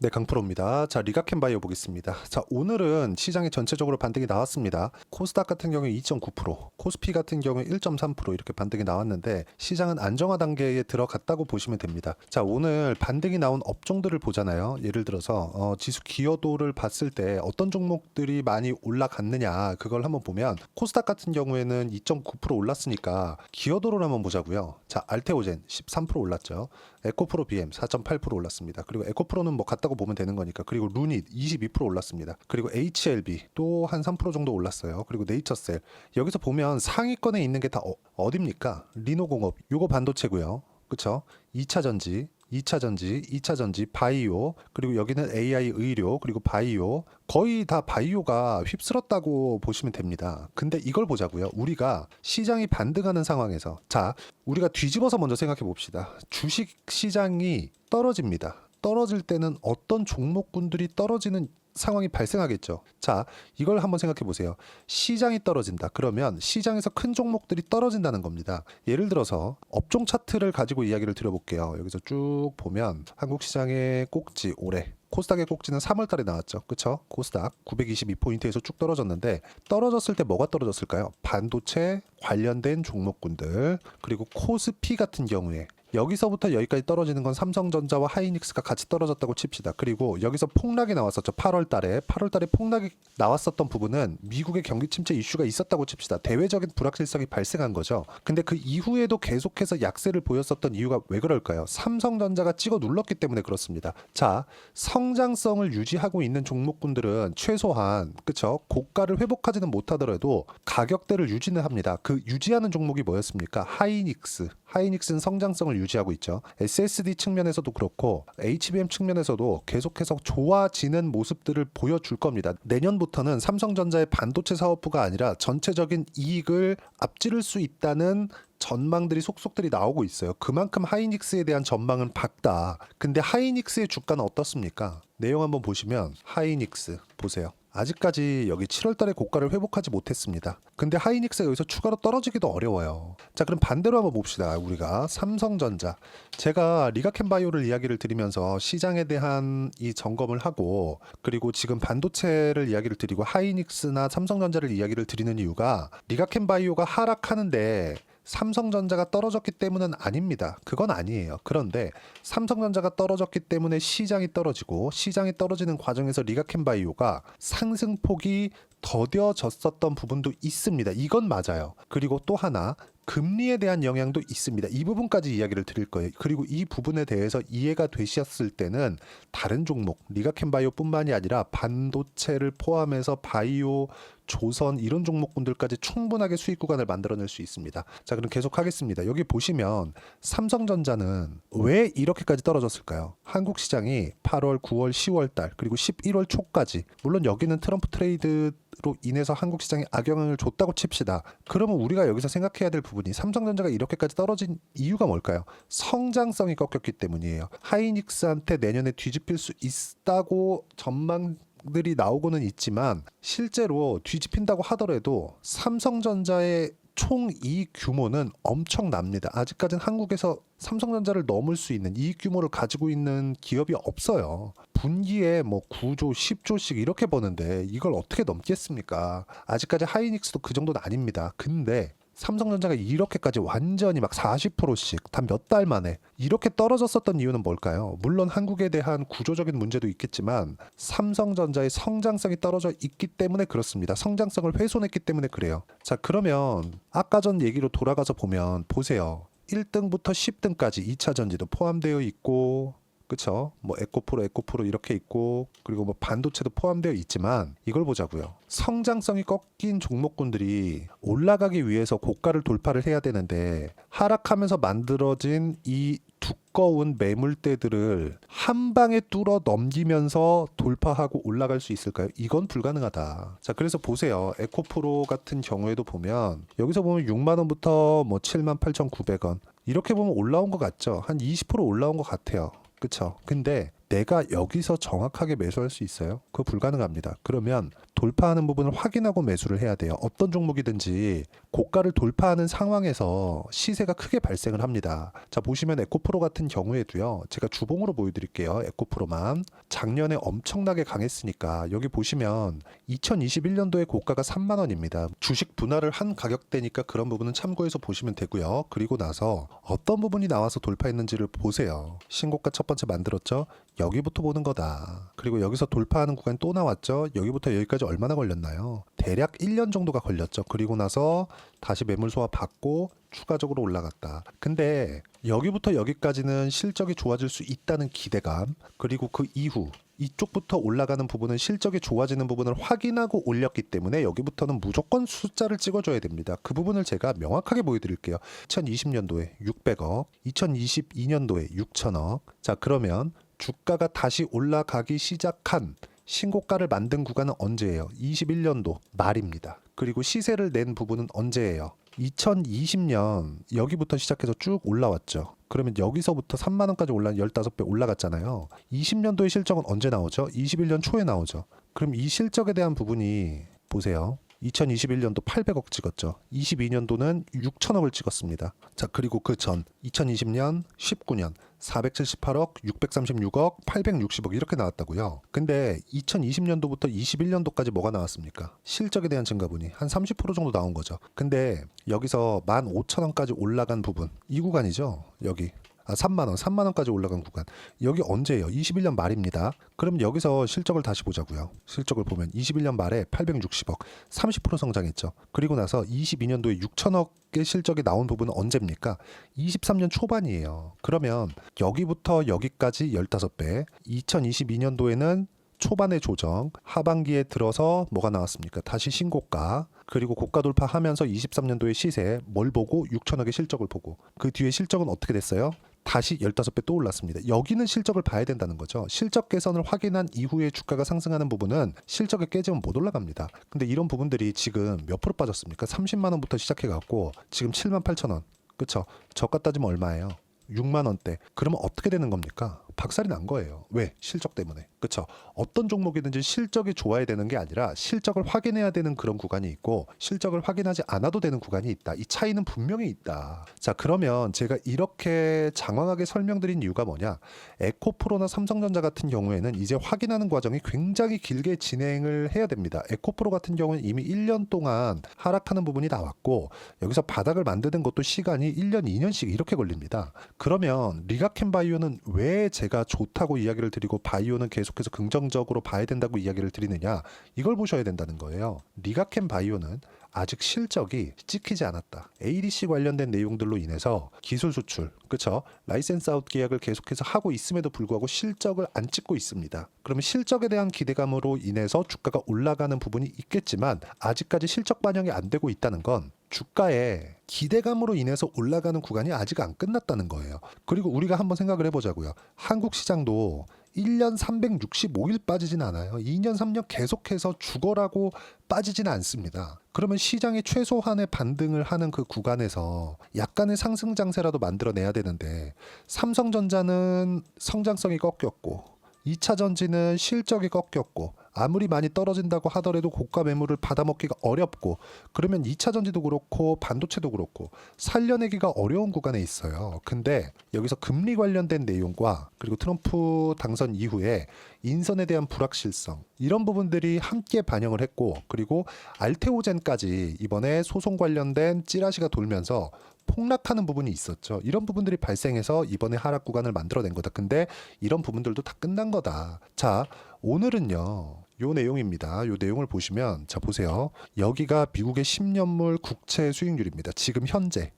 네, 강프로입니다. 자, 리가켄바이오 보겠습니다. 자, 오늘은 시장에 전체적으로 반등이 나왔습니다. 코스닥 같은 경우에 2.9%, 코스피 같은 경우에 1.3% 이렇게 반등이 나왔는데 시장은 안정화 단계에 들어갔다고 보시면 됩니다. 자, 오늘 반등이 나온 업종들을 보잖아요. 예를 들어서 지수 기여도를 봤을 때 어떤 종목들이 많이 올라갔느냐 그걸 한번 보면 코스닥 같은 경우에는 2.9% 올랐으니까 기여도를 한번 보자고요. 자, 알테오젠 13% 올랐죠. 에코프로 BM 4.8% 올랐습니다. 그리고 에코프로는 뭐 같다고 보면 되는 거니까. 그리고 루닛 22% 올랐습니다. 그리고 HLB 또 한 3% 정도 올랐어요. 그리고 네이처셀 여기서 보면 상위권에 있는 게 다 어딥니까? 리노공업 요거 반도체고요. 그쵸? 2차 전지 2차 전지, 바이오, 그리고 여기는 AI 의료, 그리고 바이오, 거의 다 바이오가 휩쓸었다고 보시면 됩니다. 근데 이걸 보자고요. 우리가 시장이 반등하는 상황에서, 자, 우리가 뒤집어서 먼저 생각해 봅시다. 주식 시장이 떨어집니다. 떨어질 때는 어떤 종목군들이 떨어지는 상황이 발생하겠죠. 자, 이걸 한번 생각해 보세요. 시장이 떨어진다. 그러면 시장에서 큰 종목들이 떨어진다는 겁니다. 예를 들어서 업종 차트를 가지고 이야기를 드려볼게요. 여기서 쭉 보면 한국 시장의 꼭지 올해 코스닥의 꼭지는 3월 달에 나왔죠. 그쵸? 코스닥 922포인트에서 쭉 떨어졌는데 떨어졌을 때 뭐가 떨어졌을까요? 반도체 관련된 종목군들, 그리고 코스피 같은 경우에 여기서부터 여기까지 떨어지는 건 삼성전자와 하이닉스가 같이 떨어졌다고 칩시다. 그리고 여기서 폭락이 나왔었죠. 8월 달에 폭락이 나왔었던 부분은 미국의 경기 침체 이슈가 있었다고 칩시다. 대외적인 불확실성이 발생한 거죠. 근데 그 이후에도 계속해서 약세를 보였었던 이유가 왜 그럴까요? 삼성전자가 찍어 눌렀기 때문에 그렇습니다. 자, 성장성을 유지하고 있는 종목군들은 최소한 그쵸? 고가를 회복하지는 못하더라도 가격대를 유지는 합니다. 그 유지하는 종목이 뭐였습니까? 하이닉스는 성장성을 유지하고 있죠. SSD 측면에서도 그렇고 HBM 측면에서도 계속해서 좋아지는 모습들을 보여줄 겁니다. 내년부터는 삼성전자의 반도체 사업부가 아니라 전체적인 이익을 앞지를 수 있다는 전망들이 속속들이 나오고 있어요. 그만큼 하이닉스에 대한 전망은 밝다. 근데 하이닉스의 주가는 어떻습니까? 내용 한번 보시면 하이닉스 보세요. 아직까지 여기 7월 달에 고가를 회복하지 못했습니다. 근데 하이닉스가 여기서 추가로 떨어지기도 어려워요. 자, 그럼 반대로 한번 봅시다. 우리가 삼성전자. 제가 리가켄바이오를 이야기를 드리면서 시장에 대한 이 점검을 하고 그리고 지금 반도체를 이야기를 드리고 하이닉스나 삼성전자를 이야기를 드리는 이유가 리가켄바이오가 하락하는데 삼성전자가 떨어졌기 때문은 아닙니다. 그건 아니에요. 그런데 삼성전자가 떨어졌기 때문에 시장이 떨어지고 시장이 떨어지는 과정에서 리가켄바이오가 상승폭이 더뎌졌었던 부분도 있습니다. 이건 맞아요. 그리고 또 하나 금리에 대한 영향도 있습니다. 이 부분까지 이야기를 드릴 거예요. 그리고 이 부분에 대해서 이해가 되셨을 때는 다른 종목, 리가켄바이오뿐만이 아니라 반도체를 포함해서 바이오, 조선 이런 종목군들까지 충분하게 수익 구간을 만들어낼 수 있습니다. 자, 그럼 계속 하겠습니다. 여기 보시면 삼성전자는 왜 이렇게까지 떨어졌을까요? 한국 시장이 8월, 9월, 10월 달 그리고 11월 초까지 물론 여기는 트럼프 트레이드 로 인해서 한국 시장에 악영향을 줬다고 칩시다. 그러면 우리가 여기서 생각해야 될 부분이 삼성전자가 이렇게까지 떨어진 이유가 뭘까요? 성장성이 꺾였기 때문이에요. 하이닉스한테 내년에 뒤집힐 수 있다고 전망들이 나오고는 있지만 실제로 뒤집힌다고 하더라도 삼성전자의 총 이익 규모는 엄청납니다. 아직까지는 한국에서 삼성전자를 넘을 수 있는 이익 규모를 가지고 있는 기업이 없어요. 분기에 뭐 9조, 10조씩 이렇게 버는데 이걸 어떻게 넘겠습니까? 아직까지 하이닉스도 그 정도는 아닙니다. 근데 삼성전자가 이렇게까지 완전히 막 40%씩 단 몇 달 만에 이렇게 떨어졌었던 이유는 뭘까요? 물론 한국에 대한 구조적인 문제도 있겠지만 삼성전자의 성장성이 떨어져 있기 때문에 그렇습니다. 성장성을 훼손했기 때문에 그래요. 자, 그러면 아까 전 얘기로 돌아가서 보면 보세요. 1등부터 10등까지 2차 전지도 포함되어 있고 그쵸? 뭐 에코프로 이렇게 있고 그리고 뭐 반도체도 포함되어 있지만 이걸 보자고요. 성장성이 꺾인 종목군들이 올라가기 위해서 고가를 돌파를 해야 되는데 하락하면서 만들어진 이 두꺼운 매물대들을 한 방에 뚫어 넘기면서 돌파하고 올라갈 수 있을까요? 이건 불가능하다. 자, 그래서 보세요. 에코프로 같은 경우에도 보면 여기서 보면 6만 원부터 뭐 78,900원 이렇게 보면 올라온 것 같죠? 한 20% 올라온 것 같아요. 그쵸? 근데 내가 여기서 정확하게 매수할 수 있어요? 그거 불가능합니다. 그러면 돌파하는 부분을 확인하고 매수를 해야 돼요. 어떤 종목이든지 고가를 돌파하는 상황에서 시세가 크게 발생을 합니다. 자, 보시면 에코프로 같은 경우에도요. 제가 주봉으로 보여드릴게요. 에코프로만. 작년에 엄청나게 강했으니까 여기 보시면 2021년도에 고가가 3만 원입니다. 주식 분할을 한 가격대니까 그런 부분은 참고해서 보시면 되고요. 그리고 나서 어떤 부분이 나와서 돌파했는지를 보세요. 신고가 첫 번째 만들었죠? 여기부터 보는 거다. 그리고 여기서 돌파하는 구간 또 나왔죠? 여기부터 여기까지 얼마나 걸렸나요? 대략 1년 정도가 걸렸죠. 그리고 나서 다시 매물 소화 받고 추가적으로 올라갔다. 근데 여기부터 여기까지는 실적이 좋아질 수 있다는 기대감, 그리고 그 이후 이쪽부터 올라가는 부분은 실적이 좋아지는 부분을 확인하고 올렸기 때문에 여기부터는 무조건 숫자를 찍어줘야 됩니다. 그 부분을 제가 명확하게 보여드릴게요. 2020년도에 600억, 2022년도에 6천억. 자, 그러면 주가가 다시 올라가기 시작한 신고가를 만든 구간은 언제예요? 21년도 말입니다. 그리고 시세를 낸 부분은 언제예요? 2020년 여기부터 시작해서 쭉 올라왔죠. 그러면 여기서부터 3만 원까지 올라 15배 올라갔잖아요. 20년도의 실적은 언제 나오죠? 21년 초에 나오죠. 그럼 이 실적에 대한 부분이 보세요. 2021년도 800억 찍었죠. 22년도는 6천억을 찍었습니다. 자, 그리고 그 전 2020년, 19년 478억, 636억, 860억 이렇게 나왔다고요. 근데 2020년도부터 21년도까지 뭐가 나왔습니까? 실적에 대한 증가분이 한 30% 정도 나온 거죠. 근데 여기서 15,000원까지 올라간 부분, 이 구간이죠. 여기. 3만 원까지 올라간 구간. 여기 언제예요? 21년 말입니다. 그럼 여기서 실적을 다시 보자고요. 실적을 보면 21년 말에 860억, 30% 성장했죠. 그리고 나서 22년도에 6천억의 실적이 나온 부분은 언제입니까? 23년 초반이에요. 그러면 여기부터 여기까지 15배, 2022년도에는 초반의 조정, 하반기에 들어서 뭐가 나왔습니까? 다시 신고가, 그리고 고가 돌파하면서 23년도의 시세 뭘 보고 6천억의 실적을 보고 그 뒤에 실적은 어떻게 됐어요? 다시 15배 또 올랐습니다. 여기는 실적을 봐야 된다는 거죠. 실적 개선을 확인한 이후에 주가가 상승하는 부분은 실적이 깨지면 못 올라갑니다. 근데 이런 부분들이 지금 몇 프로 빠졌습니까? 30만 원부터 시작해갖고 지금 7만 8천 원. 그쵸? 저가 따지면 얼마예요? 6만 원대. 그러면 어떻게 되는 겁니까? 박살이 난 거예요. 왜? 실적 때문에. 그쵸? 어떤 종목이든지 실적이 좋아야 되는 게 아니라 실적을 확인해야 되는 그런 구간이 있고 실적을 확인하지 않아도 되는 구간이 있다. 이 차이는 분명히 있다. 자, 그러면 제가 이렇게 장황하게 설명드린 이유가 뭐냐? 에코프로나 삼성전자 같은 경우에는 이제 확인하는 과정이 굉장히 길게 진행을 해야 됩니다. 에코프로 같은 경우는 이미 1년 동안 하락하는 부분이 나왔고 여기서 바닥을 만드는 것도 시간이 1년, 2년씩 이렇게 걸립니다. 그러면 리가켄바이오는 왜 제가 좋다고 이야기를 드리고 바이오는 계속해서 긍정적으로 봐야 된다고 이야기를 드리느냐, 이걸 보셔야 된다는 거예요. 리가켄바이오는 아직 실적이 찍히지 않았다. ADC 관련된 내용들로 인해서 기술 수출, 그쵸? 라이센스 아웃 계약을 계속해서 하고 있음에도 불구하고 실적을 안 찍고 있습니다. 그러면 실적에 대한 기대감으로 인해서 주가가 올라가는 부분이 있겠지만 아직까지 실적 반영이 안 되고 있다는 건 주가의 기대감으로 인해서 올라가는 구간이 아직 안 끝났다는 거예요. 그리고 우리가 한번 생각을 해보자고요. 한국 시장도 1년 365일 빠지진 않아요. 2년 3년 계속해서 죽어라고 빠지진 않습니다. 그러면 시장이 최소한의 반등을 하는 그 구간에서 약간의 상승 장세라도 만들어내야 되는데 삼성전자는 성장성이 꺾였고 2차 전지는 실적이 꺾였고 아무리 많이 떨어진다고 하더라도 고가 매물을 받아먹기가 어렵고 그러면 2차 전지도 그렇고 반도체도 그렇고 살려내기가 어려운 구간에 있어요. 근데 여기서 금리 관련된 내용과 그리고 트럼프 당선 이후에 인선에 대한 불확실성 이런 부분들이 함께 반영을 했고 그리고 알테오젠까지 이번에 소송 관련된 찌라시가 돌면서 폭락하는 부분이 있었죠. 이런 부분들이 발생해서 이번에 하락 구간을 만들어낸 거다. 근데 이런 부분들도 다 끝난 거다. 자, 오늘은요. 요 내용입니다. 요 내용을 보시면 자 보세요. 여기가 미국의 10년물 국채 수익률입니다. 지금 현재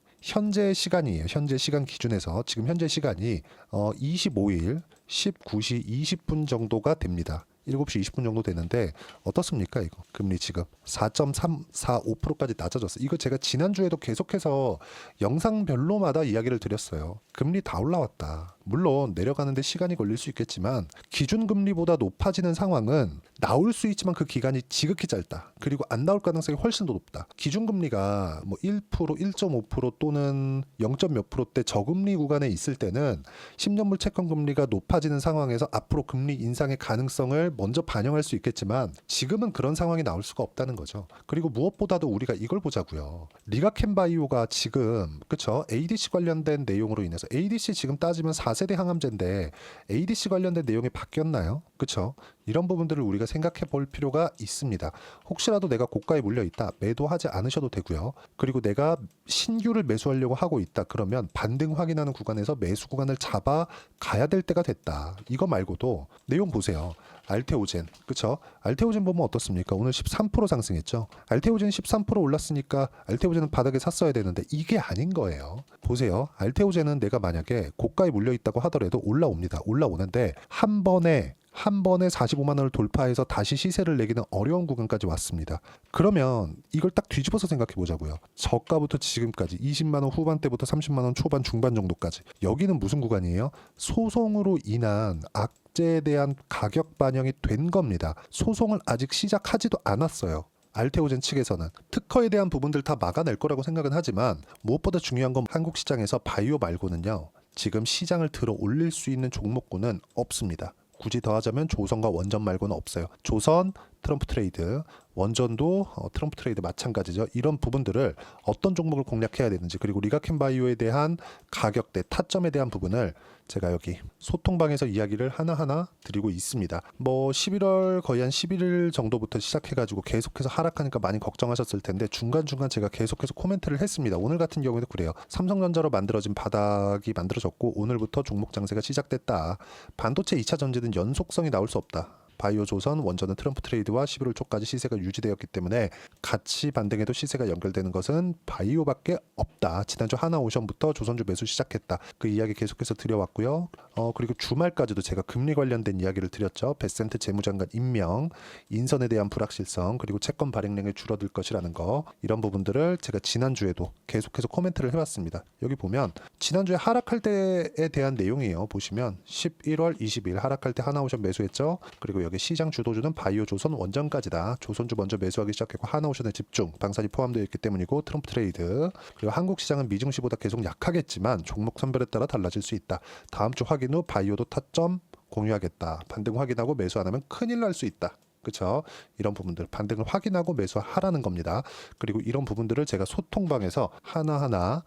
시간이에요. 현재 시간 기준에서 지금 현재 시간이 25일 19시 20분 정도가 됩니다. 7시 20분 정도 되는데 어떻습니까 이거? 금리 지금 4.345%까지 낮아졌어요. 이거 제가 지난주에도 계속해서 영상별로마다 이야기를 드렸어요. 금리 다 올라왔다. 물론 내려가는데 시간이 걸릴 수 있겠지만 기준금리보다 높아지는 상황은 나올 수 있지만 그 기간이 지극히 짧다. 그리고 안 나올 가능성이 훨씬 더 높다. 기준금리가 뭐 1%, 1.5% 또는 0. 몇 프로대 저금리 구간에 있을 때는 10년물 채권금리가 높아지는 상황에서 앞으로 금리 인상의 가능성을 먼저 반영할 수 있겠지만 지금은 그런 상황이 나올 수가 없다는 거죠. 그리고 무엇보다도 우리가 이걸 보자고요. 리가켄바이오가 지금 그쵸? ADC 관련된 내용으로 인해서 ADC 지금 따지면 4세대 항암제인데 ADC 관련된 내용이 바뀌었나요? 그쵸? 이런 부분들을 우리가 생각해 볼 필요가 있습니다. 혹시라도 내가 고가에 물려 있다 매도하지 않으셔도 되고요. 그리고 내가 신규를 매수하려고 하고 있다 그러면 반등 확인하는 구간에서 매수 구간을 잡아 가야 될 때가 됐다. 이거 말고도 내용 보세요. 알테오젠 그쵸? 알테오젠 보면 어떻습니까? 오늘 13% 상승했죠. 알테오젠 13% 올랐으니까 알테오젠은 바닥에 샀어야 되는데 이게 아닌 거예요. 보세요. 알테오젠은 내가 만약에 고가에 물려 있다고 하더라도 올라옵니다. 올라오는데 한 번에 45만 원을 돌파해서 다시 시세를 내기는 어려운 구간까지 왔습니다. 그러면 이걸 딱 뒤집어서 생각해 보자고요. 저가부터 지금까지 20만 원 후반대부터 30만 원 초반 중반 정도까지 여기는 무슨 구간이에요? 소송으로 인한 악재에 대한 가격 반영이 된 겁니다. 소송을 아직 시작하지도 않았어요. 알테오젠 측에서는 특허에 대한 부분들 다 막아낼 거라고 생각은 하지만 무엇보다 중요한 건 한국 시장에서 바이오 말고는요. 지금 시장을 들어 올릴 수 있는 종목군은 없습니다. 굳이 더하자면 조선과 원전 말고는 없어요. 조선, 트럼프 트레이드, 원전도 트럼프 트레이드 마찬가지죠. 이런 부분들을 어떤 종목을 공략해야 되는지 그리고 리가켄바이오에 대한 가격대, 타점에 대한 부분을 제가 여기 소통방에서 이야기를 하나하나 드리고 있습니다. 뭐 11월 거의 한 11일 정도부터 시작해가지고 계속해서 하락하니까 많이 걱정하셨을 텐데 중간중간 제가 계속해서 코멘트를 했습니다. 오늘 같은 경우에도 그래요. 삼성전자로 만들어진 바닥이 만들어졌고 오늘부터 종목 장세가 시작됐다. 반도체 2차 전지는 연속성이 나올 수 없다. 바이오 조선, 원전은 트럼프 트레이드와 11월 초까지 시세가 유지되었기 때문에 같이 반등해도 시세가 연결되는 것은 바이오밖에 없다. 지난주 하나오션부터 조선주 매수 시작했다. 그 이야기 계속해서 드려왔고요. 그리고 주말까지도 제가 금리 관련된 이야기를 드렸죠. 베센트 재무장관 임명, 인선에 대한 불확실성, 그리고 채권 발행량이 줄어들 것이라는 거 이런 부분들을 제가 지난주에도 계속해서 코멘트를 해왔습니다. 여기 보면 지난주에 하락할 때에 대한 내용이에요. 보시면 11월 20일 하락할 때 하나오션 매수했죠. 그리고 여기 시장 주도주는 바이오 조선 원전까지다. 조선주 먼저 매수하기 시작했고 하나오션에 집중, 방산이 포함되어 있기 때문이고 트럼프 트레이드. 그리고 한국 시장은 미증시보다 계속 약하겠지만 종목 선별에 따라 달라질 수 있다. 다음 주 확인 후 바이오도 타점 공유하겠다. 반등 확인하고 매수 안 하면 큰일 날 수 있다. 그렇죠? 이런 부분들 반등을 확인하고 매수하라는 겁니다. 그리고 이런 부분들을 제가 소통방에서 하나하나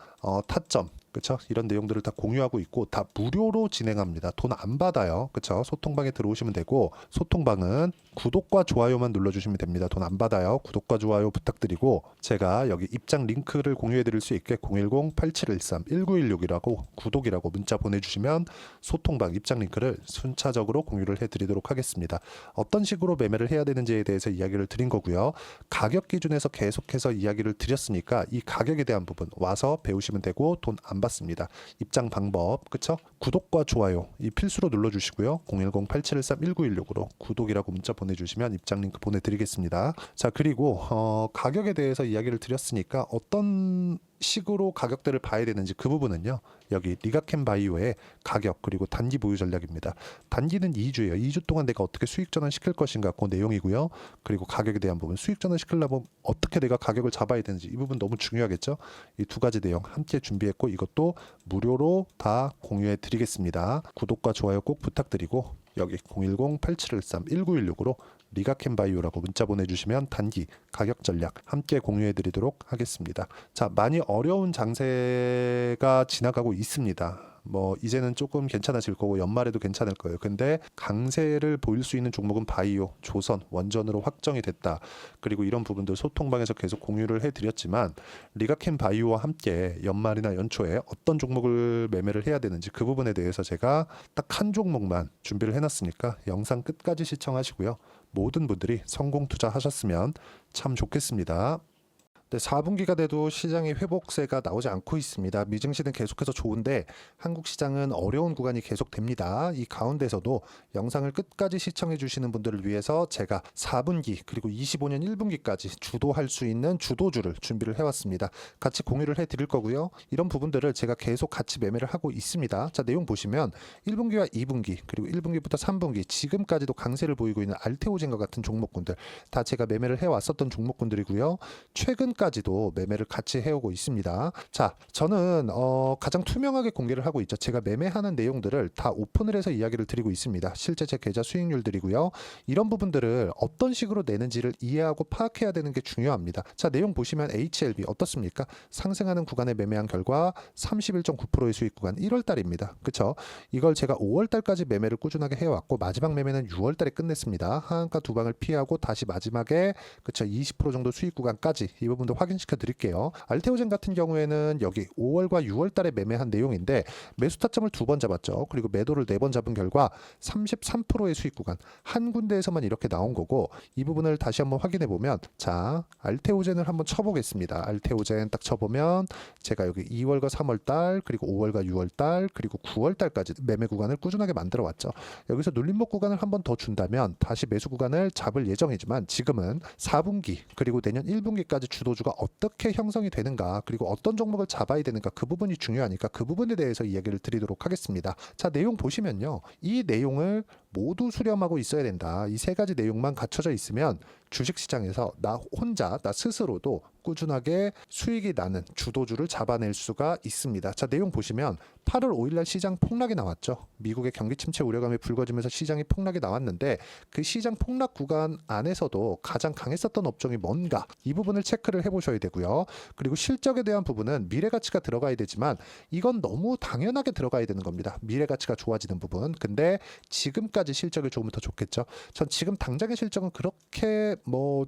타점 그렇죠? 이런 내용들을 다 공유하고 있고 다 무료로 진행합니다. 돈 안 받아요. 그렇죠? 소통방에 들어오시면 되고 소통방은 구독과 좋아요만 눌러주시면 됩니다. 돈 안 받아요. 구독과 좋아요 부탁드리고 제가 여기 입장 링크를 공유해 드릴 수 있게 010-8713-1916이라고 구독이라고 문자 보내주시면 소통방 입장 링크를 순차적으로 공유를 해드리도록 하겠습니다. 어떤 식으로 매매를 해야 되는지에 대해서 이야기를 드린 거고요. 가격 기준에서 계속해서 이야기를 드렸으니까 이 가격에 대한 부분 와서 배우시면 되고 돈 안 받습니다. 입장 방법 그쵸? 구독과 좋아요 이 필수로 눌러주시고요. 010-8713-1916으로 구독이라고 문자 보내주시면 입장 링크 보내드리겠습니다. 자 그리고 가격에 대해서 이야기를 드렸으니까 어떤 식으로 가격대를 봐야 되는지 그 부분은요. 여기 리가켄바이오의 가격 그리고 단기 보유 전략입니다. 단기는 2주예요. 2주 동안 내가 어떻게 수익 전환 시킬 것인가 그 내용이고요. 그리고 가격에 대한 부분 수익 전환 시키려면 어떻게 내가 가격을 잡아야 되는지 이 부분 너무 중요하겠죠. 이 두 가지 내용 함께 준비했고 이것도 무료로 다 공유해 드리겠습니다. 구독과 좋아요 꼭 부탁드리고 여기 010-8713-1916으로 리가켄바이오라고 문자 보내주시면 단기 가격 전략 함께 공유해 드리도록 하겠습니다. 자, 많이 어려운 장세가 지나가고 있습니다. 뭐 이제는 조금 괜찮아질 거고 연말에도 괜찮을 거예요. 근데 강세를 보일 수 있는 종목은 바이오, 조선, 원전으로 확정이 됐다. 그리고 이런 부분들 소통방에서 계속 공유를 해드렸지만 리가켄바이오와 함께 연말이나 연초에 어떤 종목을 매매를 해야 되는지 그 부분에 대해서 제가 딱 한 종목만 준비를 해놨으니까 영상 끝까지 시청하시고요. 모든 분들이 성공 투자하셨으면 참 좋겠습니다. 네, 4분기가 돼도 시장의 회복세가 나오지 않고 있습니다. 미증시는 계속해서 좋은데 한국 시장은 어려운 구간이 계속됩니다. 이 가운데서도 영상을 끝까지 시청해 주시는 분들을 위해서 제가 4분기 그리고 25년 1분기까지 주도할 수 있는 주도주를 준비를 해왔습니다. 같이 공유를 해드릴 거고요. 이런 부분들을 제가 계속 같이 매매를 하고 있습니다. 자, 내용 보시면 1분기와 2분기 그리고 1분기부터 3분기 지금까지도 강세를 보이고 있는 알테오젠과 같은 종목군들 다 제가 매매를 해왔었던 종목군들이고요. 최근까지도 매매를 같이 해오고 있습니다. 자, 저는 가장 투명하게 공개를 하고 있죠. 제가 매매하는 내용들을 다 오픈을 해서 이야기를 드리고 있습니다. 실제 제 계좌 수익률들이고요. 이런 부분들을 어떤 식으로 내는지를 이해하고 파악해야 되는 게 중요합니다. 자, 내용 보시면 HLB 어떻습니까? 상승하는 구간에 매매한 결과 31.9%의 수익 구간 1월 달입니다. 그쵸? 이걸 제가 5월 달까지 매매를 꾸준하게 해왔고 마지막 매매는 6월 달에 끝냈습니다. 하한가 두 방을 피하고 다시 마지막에 그쵸? 20% 정도 수익 구간까지 이 부분도 확인시켜 드릴게요. 알테오젠 같은 경우에는 여기 5월과 6월 달에 매매한 내용인데 매수 타점을 2번 잡았죠. 그리고 매도를 4번 잡은 결과 33%의 수익 구간 한 군데에서만 이렇게 나온 거고 이 부분을 다시 한번 확인해 보면 자, 알테오젠을 한번 쳐보겠습니다. 알테오젠 딱 쳐보면 제가 여기 2월과 3월 달 그리고 5월과 6월 달 그리고 9월 달까지 매매 구간을 꾸준하게 만들어 왔죠. 여기서 눌림목 구간을 한번 더 준다면 다시 매수 구간을 잡을 예정이지만 지금은 4분기 그리고 내년 1분기까지 주도주가 어떻게 형성이 되는가 그리고 어떤 종목을 잡아야 되는가 그 부분이 중요하니까 그 부분에 대해서 이야기를 드리도록 하겠습니다. 자, 내용 보시면요. 이 내용을 모두 수렴하고 있어야 된다. 이 세 가지 내용만 갖춰져 있으면 주식시장에서 나 혼자 나 스스로도 꾸준하게 수익이 나는 주도주를 잡아낼 수가 있습니다. 자, 내용 보시면 8월 5일날 시장 폭락이 나왔죠. 미국의 경기 침체 우려감이 불거지면서 시장이 폭락이 나왔는데 그 시장 폭락 구간 안에서도 가장 강했었던 업종이 뭔가 이 부분을 체크를 해보셔야 되고요. 그리고 실적에 대한 부분은 미래가치가 들어가야 되지만 이건 너무 당연하게 들어가야 되는 겁니다. 미래가치가 좋아지는 부분. 근데 지금까지 실적이 좋으면 더 좋겠죠. 전 지금 당장의 실적은 그렇게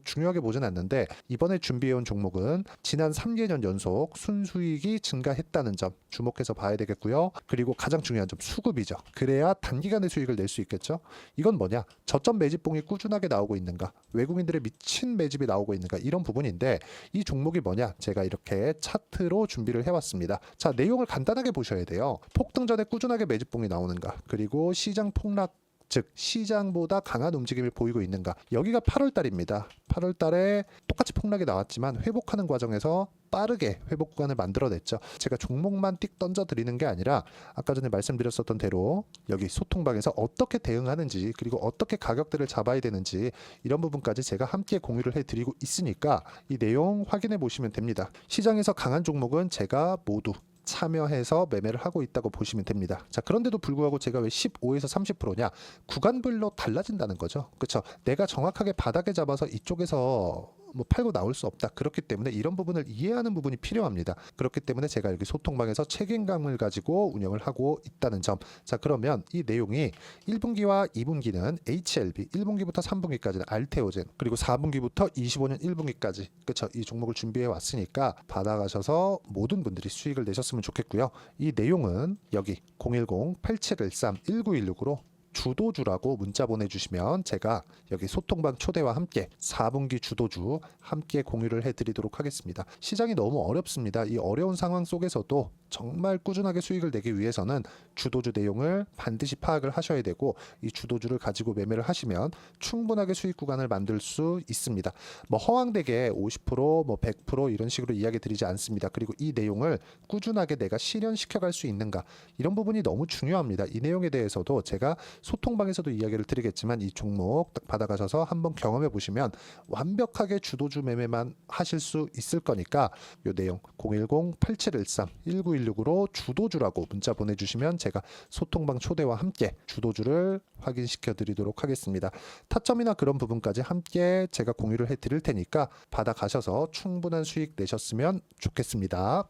중요하게 보진 않는데 이번에 준비해온 종목은 지난 3개년 연속 순수익이 증가했다는 점 주목해서 봐야 되겠고요. 그리고 가장 중요한 점 수급이죠. 그래야 단기간에 수익을 낼 수 있겠죠. 이건 뭐냐? 저점 매집봉이 꾸준하게 나오고 있는가? 외국인들의 미친 매집이 나오고 있는가? 이런 부분인데 이 종목이 뭐냐? 제가 이렇게 차트로 준비를 해왔습니다. 자, 내용을 간단하게 보셔야 돼요. 폭등 전에 꾸준하게 매집봉이 나오는가? 그리고 시장 폭락 즉 시장보다 강한 움직임을 보이고 있는가. 여기가 8월 달입니다. 8월 달에 똑같이 폭락이 나왔지만 회복하는 과정에서 빠르게 회복 구간을 만들어냈죠. 제가 종목만 띡 던져드리는 게 아니라 아까 전에 말씀드렸었던 대로 여기 소통방에서 어떻게 대응하는지 그리고 어떻게 가격대를 잡아야 되는지 이런 부분까지 제가 함께 공유를 해드리고 있으니까 이 내용 확인해 보시면 됩니다. 시장에서 강한 종목은 제가 모두 참여해서 매매를 하고 있다고 보시면 됩니다. 자, 그런데도 불구하고 제가 왜 15에서 30%냐? 구간별로 달라진다는 거죠. 그렇죠? 내가 정확하게 바닥에 잡아서 이쪽에서 팔고 나올 수 없다. 그렇기 때문에 이런 부분을 이해하는 부분이 필요합니다. 그렇기 때문에 제가 여기 소통방에서 책임감을 가지고 운영을 하고 있다는 점. 자, 그러면 이 내용이 1분기와 2분기는 HLB, 1분기부터 3분기까지는 알테오젠, 그리고 4분기부터 25년 1분기까지 그렇죠? 이 종목을 준비해 왔으니까 받아가셔서 모든 분들이 수익을 내셨으면 좋겠고요. 이 내용은 여기 010-8713-1916으로 주도주라고 문자 보내주시면 제가 여기 소통방 초대와 함께 4분기 주도주 함께 공유를 해드리도록 하겠습니다. 시장이 너무 어렵습니다. 이 어려운 상황 속에서도 정말 꾸준하게 수익을 내기 위해서는 주도주 내용을 반드시 파악을 하셔야 되고 이 주도주를 가지고 매매를 하시면 충분하게 수익 구간을 만들 수 있습니다. 허황되게 50%, 100% 이런 식으로 이야기 드리지 않습니다. 그리고 이 내용을 꾸준하게 내가 실현시켜 갈 수 있는가 이런 부분이 너무 중요합니다. 이 내용에 대해서도 제가 소통방에서도 이야기를 드리겠지만 이 종목 딱 받아가셔서 한번 경험해 보시면 완벽하게 주도주 매매만 하실 수 있을 거니까 이 내용 010-8713-1916으로 주도주라고 문자 보내주시면 제가 소통방 초대와 함께 주도주를 확인시켜 드리도록 하겠습니다. 타점이나 그런 부분까지 함께 제가 공유를 해 드릴 테니까 받아가셔서 충분한 수익 내셨으면 좋겠습니다.